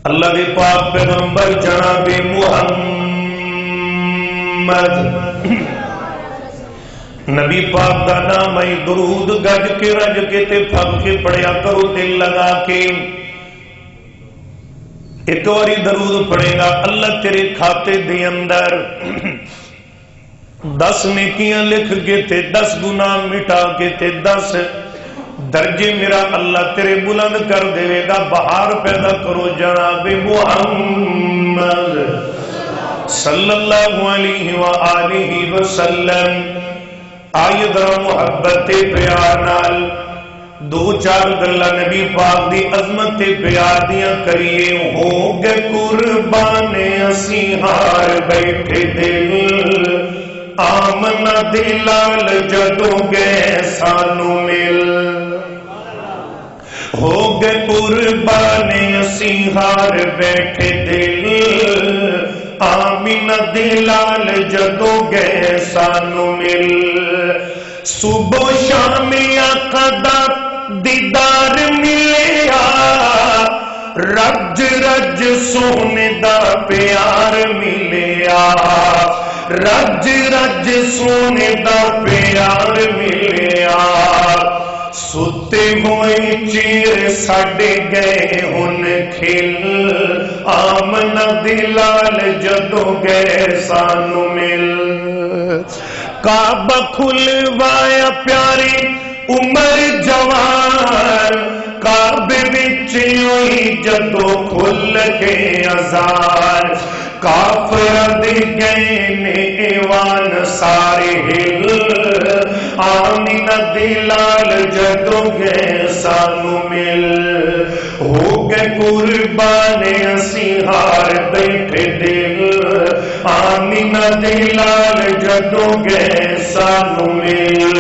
اللہ دے پاک پیغمبر جناب محمد نبی پاک دا نام ہے درود گج کے رج کے تے پھب کے پڑھیا کرو دل لگا کے ایک باری درود پڑھے گا اللہ تیرے کھاتے دے اندر 10 نیکیاں لکھ کے تے 10 گناہ مٹا کے تے 10 درجے میرا اللہ تیرے بلند کر دے گا. بہار پیدا کرو جناب محمد صلی اللہ علیہ وآلہ وسلم. آئیے ذرا محبت پیار نال دو چار گلاں نبی پاک دی عظمت پیار دیاں کریے. ہو گئے قربان اسی ہار بیٹھے دل آمنہ دلال جدو گئے سانو مل. ہو گئے قربان اسی ہار بیٹھے دل آمنہ دلال جدو گئے سانو مل. صبح شام آقا دا دیدار ملیا رج رج سونے دا پیار ملیا رج رج سونے دا پیار ملیا. ستے ہوئے چیر ساڑے گئے ہن کھل آمنہ دلال جدو گئے سانو مل. کعبہ کھلوایا پیاری عمر جوان کعبے وچ ہوئی جدو کھل کے اذان. کافر دے گئے نے ایوان سارے ہل آمنہ دلال جدو گئے سانو مل. ہو گئے قربان اسی ہار بیٹھے دل آمنہ دلال جدو گئے سانو مل.